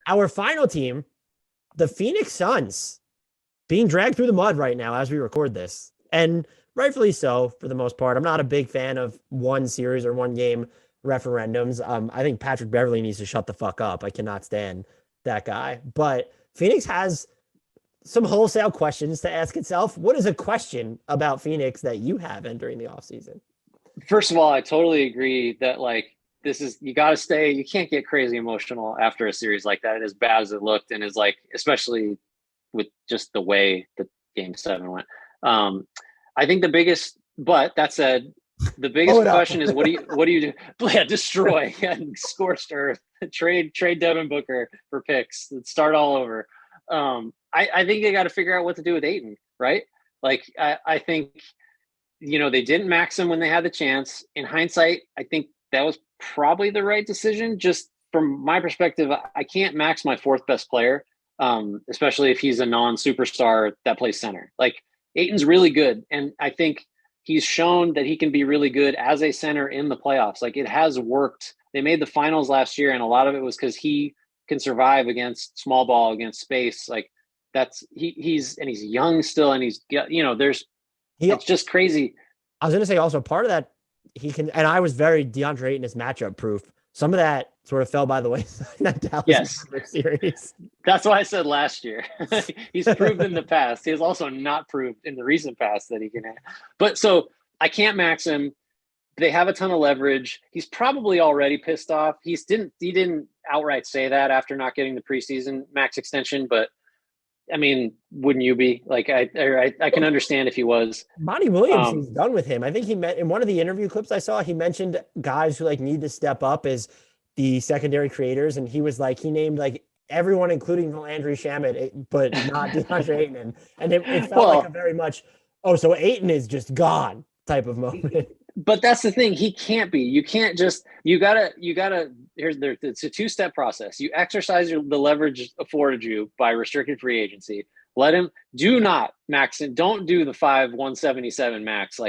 Our final team, the Phoenix Suns, being dragged through the mud right now as we record this. And rightfully so, for the most part. I'm not a big fan of one series or one game referendums. I think Patrick Beverley needs to shut the fuck up. I cannot stand that guy. But Phoenix has some wholesale questions to ask itself. What is a question about Phoenix that you have entering the offseason? First of all, I totally agree that this is you got to stay. You can't get crazy emotional after a series like that. And as bad as it looked, and is especially with just the way the Game 7 went. I think the biggest, but that said, the biggest question is what do you do? Yeah, destroy and scorched earth. Trade Devin Booker for picks. Start all over. I think they got to figure out what to do with Ayton, right? I think they didn't max him when they had the chance. In hindsight, I think that was probably the right decision. Just from my perspective, I can't max my fourth best player, especially if he's a non-superstar that plays center. Ayton's really good, and I think he's shown that he can be really good as a center in the playoffs. It has worked. They made the finals last year, and a lot of it was because he can survive against small ball, against space. He's young still, and it's just crazy. I was going to say also part of that he can, and I was very DeAndre Ayton is matchup proof. Some of that sort of fell by the wayside in that Dallas series. That's why I said last year. He's proved in the past. He has also not proved in the recent past that he can. But so I can't max him. They have a ton of leverage. He's probably already pissed off. He didn't outright say that after not getting the preseason max extension, but I mean, wouldn't you be? I can understand if he was. Monty Williams is done with him. I think he met in one of the interview clips I saw, he mentioned guys who need to step up as the secondary creators. And he was he named everyone, including Landry Shamet, but not DeAndre Ayton. And it felt like a very much, so Ayton is just gone type of moment. But that's the thing. He can't be. You can't just, you gotta, it's a two-step process. You exercise the leverage afforded you by restricted free agency. Let him, do not max it. Don't do the 177 max,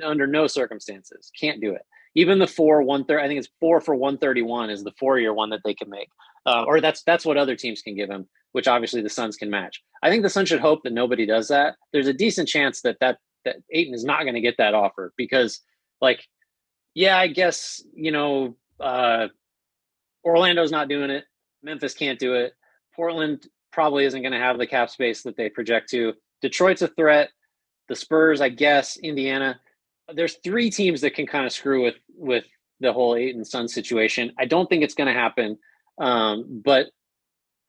under no circumstances. Can't do it. Even the 130, I think it's 4 for 131 is the 4-year one that they can make. Or that's what other teams can give him, which obviously the Suns can match. I think the Suns should hope that nobody does that. There's a decent chance that Ayton is not going to get that offer because I guess, Orlando's not doing it. Memphis can't do it. Portland probably isn't going to have the cap space that they project to. Detroit's a threat. The Spurs, I guess, Indiana. There's 3 teams that can kind of screw with the whole Ayton Suns situation. I don't think it's going to happen. But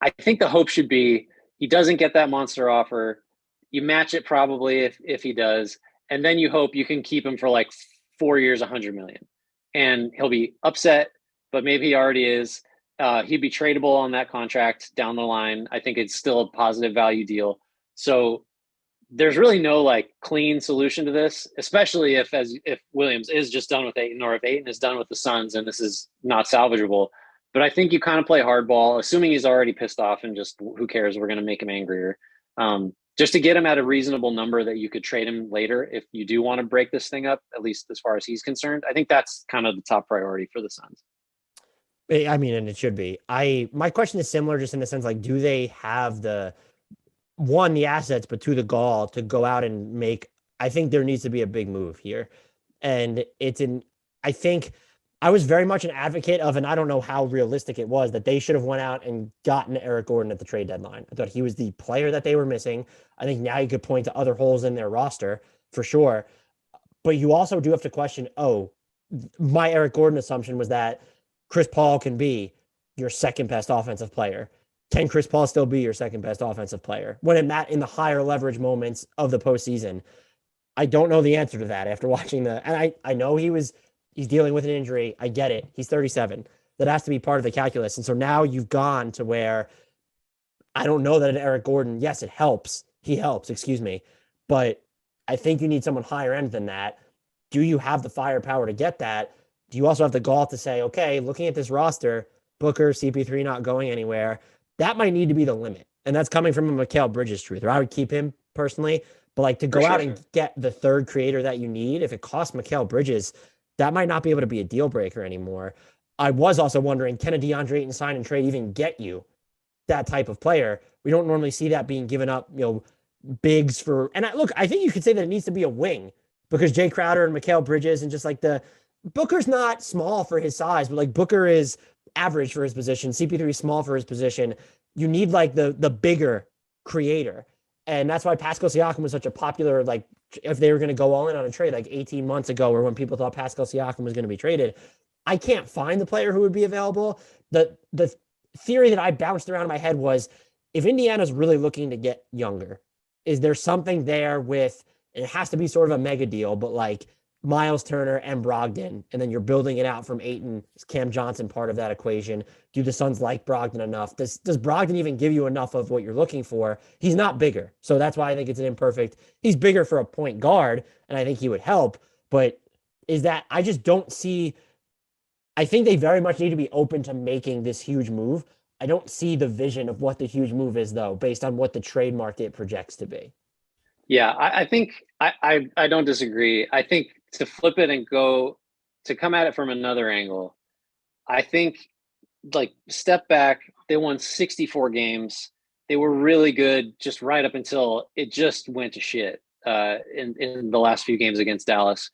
I think the hope should be he doesn't get that monster offer. You match it probably if he does. And then you hope you can keep him for 4 years, $100 million, and he'll be upset, but maybe he already is. He'd be tradable on that contract down the line. I think it's still a positive value deal. So there's really no clean solution to this, especially if Williams is just done with Ayton, or if Ayton is done with the Suns and this is not salvageable. But I think you kind of play hardball, assuming he's already pissed off and just who cares? We're going to make him angrier. Just to get him at a reasonable number that you could trade him later if you do want to break this thing up, at least as far as he's concerned. I think that's kind of the top priority for the Suns. I mean, and it should be. My question is similar, just in the sense do they have the assets, but 2, the gall to go out and make? I think there needs to be a big move here, and I think I was very much an advocate of, and I don't know how realistic it was, that they should have went out and gotten Eric Gordon at the trade deadline. I thought he was the player that they were missing. I think now you could point to other holes in their roster for sure. But you also do have to question, my Eric Gordon assumption was that Chris Paul can be your second best offensive player. Can Chris Paul still be your second best offensive player when in the higher leverage moments of the postseason? I don't know the answer to that after watching and I know he's dealing with an injury. I get it. He's 37. That has to be part of the calculus. And so now you've gone to where I don't know that an Eric Gordon, yes, it helps. He helps, but I think you need someone higher end than that. Do you have the firepower to get that? Do you also have the gall to say, okay, looking at this roster, Booker, CP3 not going anywhere, that might need to be the limit. And that's coming from a Mikal Bridges truth, or I would keep him personally. But to go out and get the third creator that you need, if it costs Mikal Bridges, that might not be able to be a deal breaker anymore. I was also wondering, can a DeAndre Ayton sign and trade even get you that type of player. We don't normally see that being given up, bigs for. And I think you could say that it needs to be a wing because Jay Crowder and Mikal Bridges and just like the Booker's not small for his size, but like Booker is average for his position. CP3 is small for his position. You need like the bigger creator. And that's why Pascal Siakam was such a popular, like, if they were going to go all in on a trade like 18 months ago, or when people thought Pascal Siakam was going to be traded. I can't find the player who would be available. The theory that I bounced around in my head was if Indiana's really looking to get younger, is there something there with, it has to be sort of a mega deal, but like Miles Turner and Brogdon, and then you're building it out from Ayton. Is Cam Johnson part of that equation? Do the Suns like Brogdon enough? Does Brogdon even give you enough of what you're looking for? He's not bigger. So that's why I think it's an imperfect. He's bigger for a point guard, and I think he would help. But is that, I just don't see, I think they very much need to be open to making this huge move. I don't see the vision of what the huge move is, though, based on what the trade market projects to be. Yeah, I think I don't disagree. I think to flip it and go to come at it from another angle, I think like step back, they won 64 games. They were really good just right up until it just went to shit in the last few games against Dallas.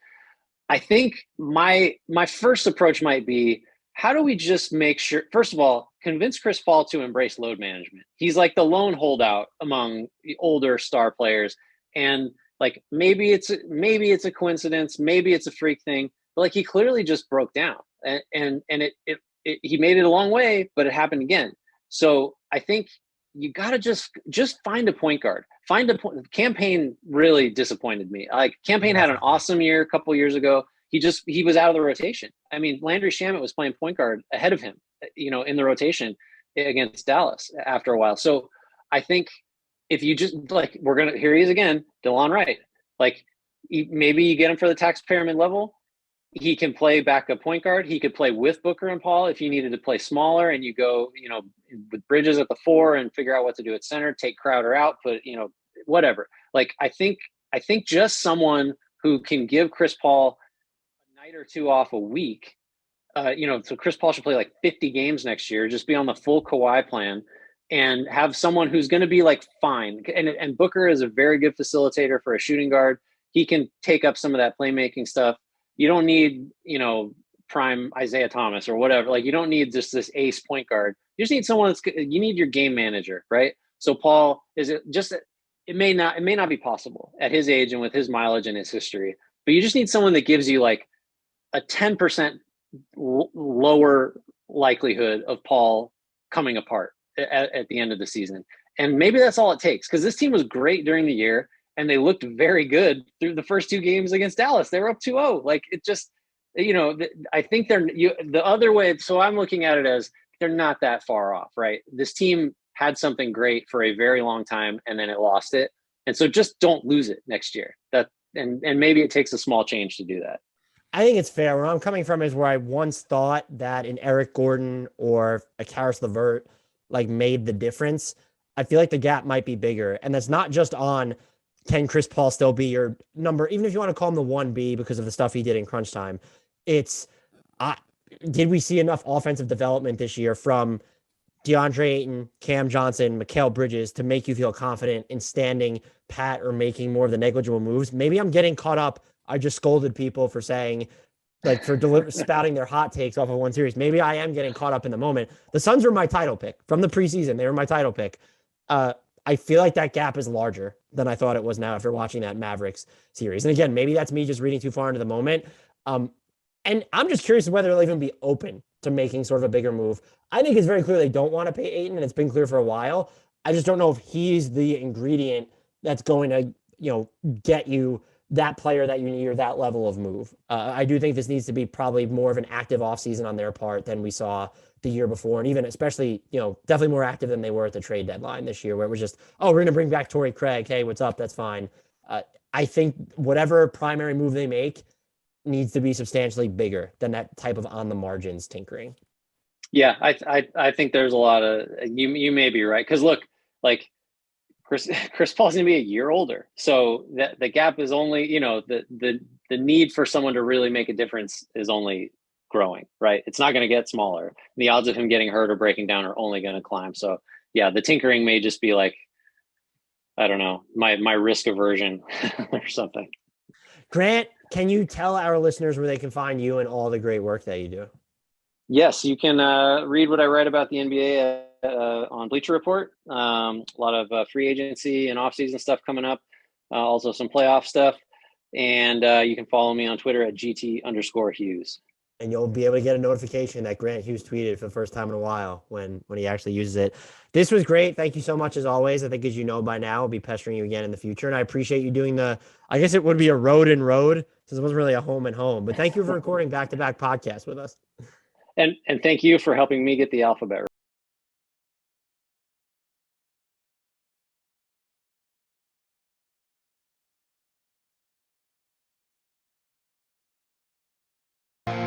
I think my first approach might be, how do we just make sure, first of all, convince Chris Paul to embrace load management. He's like the lone holdout among the older star players. And like maybe it's a coincidence, maybe it's a freak thing, but like he clearly just broke down, and he made it a long way, but it happened again. So I think you got to just find a point guard. Find a point. Campaign really disappointed me. Like Campaign had an awesome year a couple years ago. He was out of the rotation. I mean, Landry Shamet was playing point guard ahead of him, in the rotation against Dallas after a while. So I think if you just like, here he is again, DeLon Wright. Like maybe you get him for the taxpayer mid-level. He can play backup point guard. He could play with Booker and Paul if you needed to play smaller, and you go, with Bridges at the 4 and figure out what to do at center, take Crowder out, put, whatever. Like, I think just someone who can give Chris Paul a night or two off a week, so Chris Paul should play like 50 games next year, just be on the full Kawhi plan and have someone who's going to be like fine. And Booker is a very good facilitator for a shooting guard. He can take up some of that playmaking stuff. You don't need, prime Isaiah Thomas or whatever. Like you don't need just this ace point guard. You just need someone you need your game manager, right? So Paul, it may not be possible at his age and with his mileage and his history, but you just need someone that gives you like a 10% lower likelihood of Paul coming apart at the end of the season. And maybe that's all it takes, because this team was great during the year and they looked very good through the first 2 games against Dallas. They were up 2-0. Like it just, I think the other way. So I'm looking at it as they're not that far off, right? This team had something great for a very long time and then it lost it. And so just don't lose it next year. And maybe it takes a small change to do that. I think it's fair. Where I'm coming from is where I once thought that an Eric Gordon or a Karis LeVert like made the difference. I feel like the gap might be bigger. And that's not just on, can Chris Paul still be your number, even if you want to call him the 1B because of the stuff he did in crunch time. It's, did we see enough offensive development this year from DeAndre Ayton, Cam Johnson, Mikal Bridges to make you feel confident in standing pat or making more of the negligible moves? Maybe I'm getting caught up. I just scolded people for saying, like, for spouting their hot takes off of one series. Maybe I am getting caught up in the moment. The Suns were my title pick from the preseason. They were my title pick. I feel like that gap is larger than I thought it was now after watching that Mavericks series. And again, maybe that's me just reading too far into the moment. And I'm just curious whether they'll even be open to making sort of a bigger move. I think it's very clear they don't want to pay Ayton, and it's been clear for a while. I just don't know if he's the ingredient that's going to, get you that player that you need or that level of move. I do think this needs to be probably more of an active offseason on their part than we saw the year before. And even especially, definitely more active than they were at the trade deadline this year, where it was just, oh, we're going to bring back Torrey Craig. Hey, what's up? That's fine. I think whatever primary move they make needs to be substantially bigger than that type of on the margins tinkering. Yeah, I think there's a lot of, you may be right. Cause look, like Chris Paul's gonna be a year older. So the gap is only, the need for someone to really make a difference is only growing, right? It's not going to get smaller. The odds of him getting hurt or breaking down are only going to climb. So yeah, the tinkering may just be like, I don't know, my risk aversion or something. Grant, can you tell our listeners where they can find you and all the great work that you do? Yes, you can read what I write about the NBA on Bleacher Report. A lot of free agency and offseason stuff coming up. Also some playoff stuff. And you can follow me on Twitter at GT_Hughes. And you'll be able to get a notification that Grant Hughes tweeted for the first time in a while when he actually uses it. This was great. Thank you so much as always. I think as you know by now, I'll be pestering you again in the future. And I appreciate you doing I guess it would be a road and road since it wasn't really a home and home. But thank you for recording back-to-back podcasts with us. And thank you for helping me get the alphabet right.